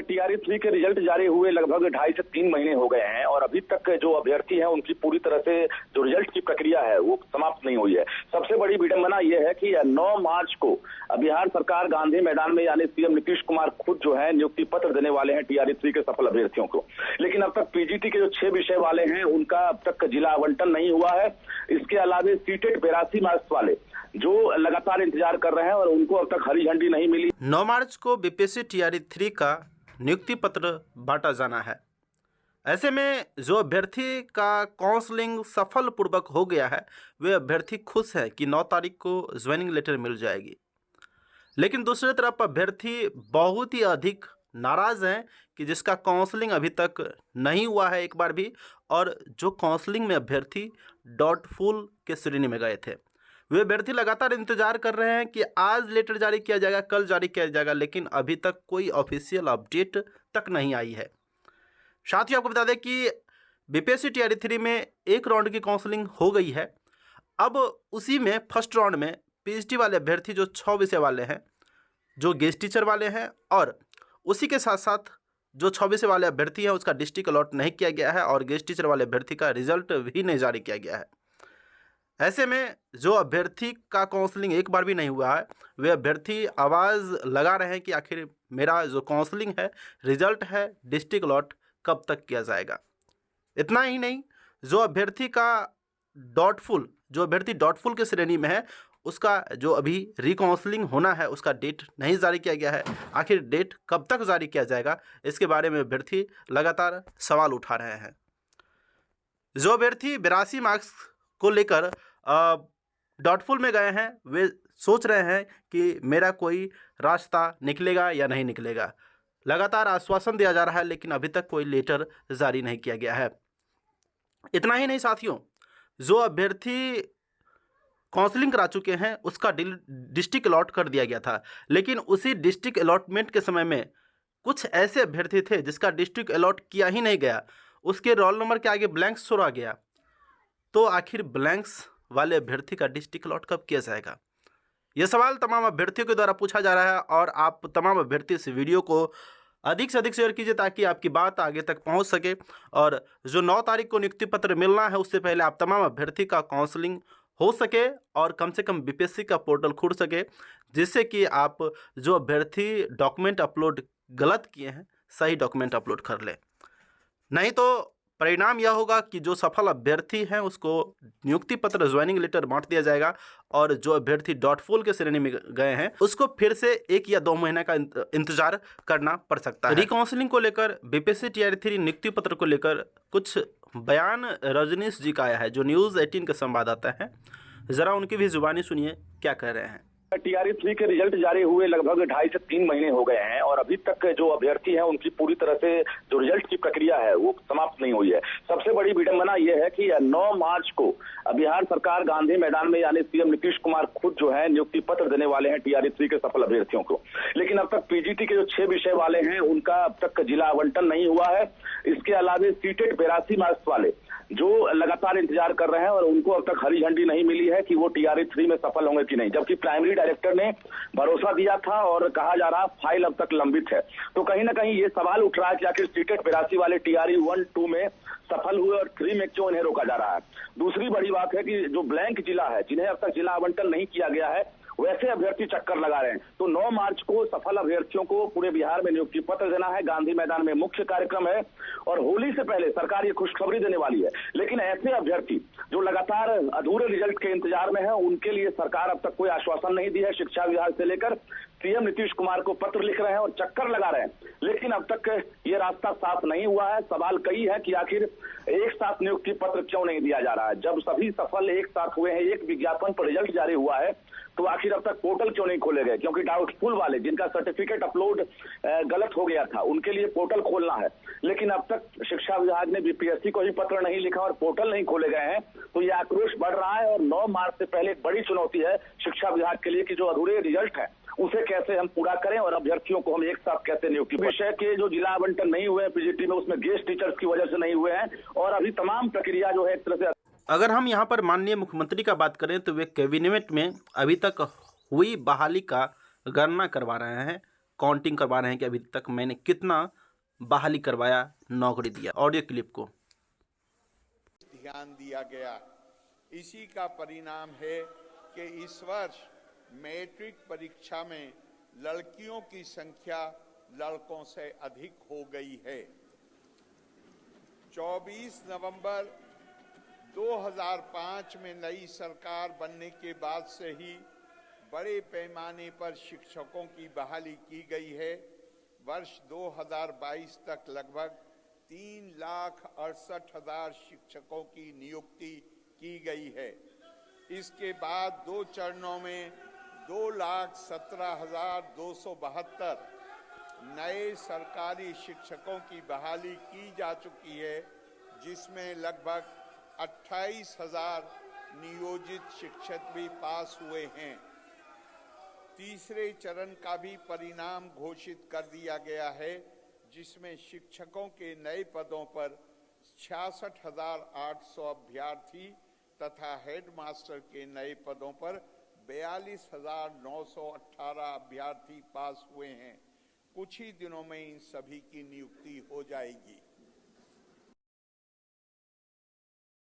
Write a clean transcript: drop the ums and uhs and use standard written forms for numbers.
TRE-3 के result जारी हुए लगभग 2.5 से 3 महीने हो गए हैं और अभी तक जो अभ्यर्थी हैं उनकी पूरी तरह से जो रिजल्ट की प्रक्रिया है वो समाप्त नहीं हुई है। सबसे बड़ी विडंबना ये है कि 9 मार्च को बिहार सरकार गांधी मैदान में यानी सीएम नीतीश कुमार खुद जो है नियुक्ति पत्र देने वाले हैं TRE-3 के सफल अभ्यर्थियों को। लेकिन अब तक PGT के जो 6 विषय वाले हैं उनका अब तक जिला आवंटन नहीं हुआ है। इसके अलावा सीटेट 82 मार्क्स वाले जो लगातार इंतजार कर रहे हैं और उनको अब तक हरी झंडी नहीं मिली। 9 मार्च को बीपीएससी TRE-3 का नियुक्ति पत्र बांटा जाना है। ऐसे में जो अभ्यर्थी का काउंसलिंग सफल पूर्वक हो गया है वे अभ्यर्थी खुश है कि 9 तारीख को ज्वाइनिंग लेटर मिल जाएगी। लेकिन दूसरी तरफ अभ्यर्थी बहुत ही अधिक नाराज़ हैं कि जिसका काउंसलिंग अभी तक नहीं हुआ है एक बार भी, और जो काउंसलिंग में अभ्यर्थी डाउटफुल के श्रेणी में गए थे वे अभ्यर्थी लगातार इंतजार कर रहे हैं कि आज लेटर जारी किया जाएगा, कल जारी किया जाएगा, लेकिन अभी तक कोई ऑफिशियल अपडेट तक नहीं आई है। साथ ही आपको बता दें कि बीपीएससी TRE-3 में एक राउंड की काउंसलिंग हो गई है। अब उसी में फर्स्ट राउंड में PhD वाले अभ्यर्थी जो 6 विषय वाले हैं, जो गेस्ट टीचर वाले हैं, और उसी के साथ साथ जो 6 विषय वाले अभ्यर्थी हैं उसका डिस्ट्रिक्ट अलॉट नहीं किया गया है और गेस्ट टीचर वाले अभ्यर्थी का रिजल्ट भी नहीं जारी किया गया है। ऐसे में जो अभ्यर्थी का काउंसलिंग एक बार भी नहीं हुआ है वे अभ्यर्थी आवाज़ लगा रहे हैं कि आखिर मेरा जो काउंसलिंग है, रिजल्ट है, डिस्ट्रिक्ट अलॉट कब तक किया जाएगा। इतना ही नहीं, जो अभ्यर्थी डाउटफुल के श्रेणी में है उसका जो अभी रिकाउंसलिंग होना है उसका डेट नहीं जारी किया गया है। आखिर डेट कब तक जारी किया जाएगा इसके बारे में अभ्यर्थी लगातार सवाल उठा रहे हैं। जो अभ्यर्थी 82 मार्क्स को लेकर डाउटफुल में गए हैं वे सोच रहे हैं कि मेरा कोई रास्ता निकलेगा या नहीं निकलेगा। लगातार आश्वासन दिया जा रहा है लेकिन अभी तक कोई लेटर जारी नहीं किया गया है। इतना ही नहीं साथियों, जो अभ्यर्थी काउंसलिंग करा चुके हैं उसका डिस्ट्रिक्ट अलॉट कर दिया गया था, लेकिन उसी डिस्ट्रिक्ट अलॉटमेंट के समय में कुछ ऐसे अभ्यर्थी थे जिसका डिस्ट्रिक्ट अलॉट किया ही नहीं गया, उसके रोल नंबर के आगे ब्लैंक्स छोड़ा गया। तो आखिर ब्लैंक्स वाले अभ्यर्थी का डिस्ट्रिक्ट अलॉट कब किया जाएगा? यह सवाल तमाम अभ्यर्थियों के द्वारा पूछा जा रहा है और आप तमाम अभ्यर्थी इस वीडियो को अधिक से अधिक शेयर कीजिए ताकि आपकी बात आगे तक पहुंच सके। और जो 9 तारीख को नियुक्ति पत्र मिलना है उससे पहले आप तमाम अभ्यर्थी का काउंसलिंग हो सके और कम से कम बीपीएससी का पोर्टल खुल सके, जिससे कि आप जो अभ्यर्थी डॉक्यूमेंट अपलोड गलत किए हैं सही डॉक्यूमेंट अपलोड कर लें। नहीं तो परिणाम यह होगा कि जो सफल अभ्यर्थी हैं उसको नियुक्ति पत्र ज्वाइनिंग लेटर बांट दिया जाएगा और जो अभ्यर्थी डाउटफुल के श्रेणी में गए हैं उसको फिर से 1 या 2 महीने का इंतजार करना पड़ सकता है। रिकाउंसलिंग को लेकर बीपीएससी TRE-3 नियुक्ति पत्र को लेकर कुछ बयान रजनीश जी का आया है जो न्यूज़ 18 के संवाददाता हैं। ज़रा उनकी भी जुबानी सुनिए क्या कह रहे हैं। TRE-3 के रिजल्ट जारी हुए लगभग 2.5 से 3 महीने हो गए हैं और अभी तक जो अभ्यर्थी हैं उनकी पूरी तरह से जो रिजल्ट की प्रक्रिया है वो समाप्त नहीं हुई है। सबसे बड़ी विडंबना ये है कि 9 मार्च को बिहार सरकार गांधी मैदान में यानी सीएम नीतीश कुमार खुद जो है नियुक्ति पत्र देने वाले हैं TRE-3 के सफल अभ्यर्थियों को। लेकिन अब तक PGT के जो 6 विषय वाले हैं उनका अब तक जिला आवंटन नहीं हुआ है। इसके अलावा सीटेट 82 मार्क्स वाले जो लगातार इंतजार कर रहे हैं और उनको अब तक हरी झंडी नहीं मिली है कि वो TRE-3 में सफल होंगे कि नहीं, जबकि प्राइमरी डायरेक्टर ने भरोसा दिया था और कहा जा रहा फाइल अब तक लंबित है। तो कहीं ना कहीं ये सवाल उठ रहा है कि आखिर सीटेट 82 वाले TRE-1-2 में सफल हुए और 3 में क्यों इन्हें रोका जा रहा है। दूसरी बड़ी बात है कि जो ब्लैंक जिला है, जिन्हें अब तक जिला आवंटन नहीं किया गया है, वैसे अभ्यर्थी चक्कर लगा रहे हैं। तो 9 मार्च को सफल अभ्यर्थियों को पूरे बिहार में नियुक्ति पत्र देना है। गांधी मैदान में मुख्य कार्यक्रम है और होली से पहले सरकार ये खुशखबरी देने वाली है। लेकिन ऐसे अभ्यर्थी जो लगातार अधूरे रिजल्ट के इंतजार में है उनके लिए सरकार अब तक कोई आश्वासन नहीं दी है। शिक्षा विभाग से लेकर सीएम नीतीश कुमार को पत्र लिख रहे हैं और चक्कर लगा रहे हैं, लेकिन अब तक ये रास्ता साफ नहीं हुआ है। सवाल कई है कि आखिर एक साथ नियुक्ति पत्र क्यों नहीं दिया जा रहा है। जब सभी सफल एक साथ हुए हैं, एक विज्ञापन पर रिजल्ट जारी हुआ है, तो आखिर अब तक पोर्टल क्यों नहीं खोले गए? क्योंकि डाउटफुल वाले जिनका सर्टिफिकेट अपलोड गलत हो गया था उनके लिए पोर्टल खोलना है, लेकिन अब तक शिक्षा विभाग ने बीपीएससी को भी पत्र नहीं लिखा और पोर्टल नहीं खोले गए हैं। तो ये आक्रोश बढ़ रहा है और 9 मार्च से पहले एक बड़ी चुनौती है शिक्षा विभाग के लिए कि जो अधूरे रिजल्ट है उसे कैसे हम पूरा करें और अभ्यर्थियों को हम एक साथ कैसे नियुक्ति। विषय के जो जिला आवंटन नहीं हुए हैं PGT में, उसमें गेस्ट टीचर्स की वजह से नहीं हुए हैं और अभी तमाम प्रक्रिया जो है एक तरह से। अगर हम यहाँ पर माननीय मुख्यमंत्री का बात करें तो वे कैबिनेट में अभी तक हुई बहाली का गणना करवा रहे हैं काउंटिंग करवा रहे हैं कि अभी तक मैंने कितना बहाली करवाया, नौकरी दिया। ऑडियो क्लिप को ध्यान दिया गया। इसी का परिणाम है कि इस वर्ष मैट्रिक परीक्षा में लड़कियों की संख्या लड़कों से अधिक हो गई है। 24 नवंबर 2005 में नई सरकार बनने के बाद से ही बड़े पैमाने पर शिक्षकों की बहाली की गई है। वर्ष 2022 तक लगभग 3,68,000 शिक्षकों की नियुक्ति की गई है। इसके बाद 2 चरणों में 2,17,272 नए सरकारी शिक्षकों की बहाली की जा चुकी है, जिसमें लगभग 28,000 नियोजित शिक्षक भी पास हुए हैं। तीसरे चरण का भी परिणाम घोषित कर दिया गया है, जिसमें शिक्षकों के नए पदों पर 66,800 अभ्यर्थी तथा हेडमास्टर के नए पदों पर 42,918 अभ्यर्थी पास हुए हैं। कुछ ही दिनों में इन सभी की नियुक्ति हो जाएगी।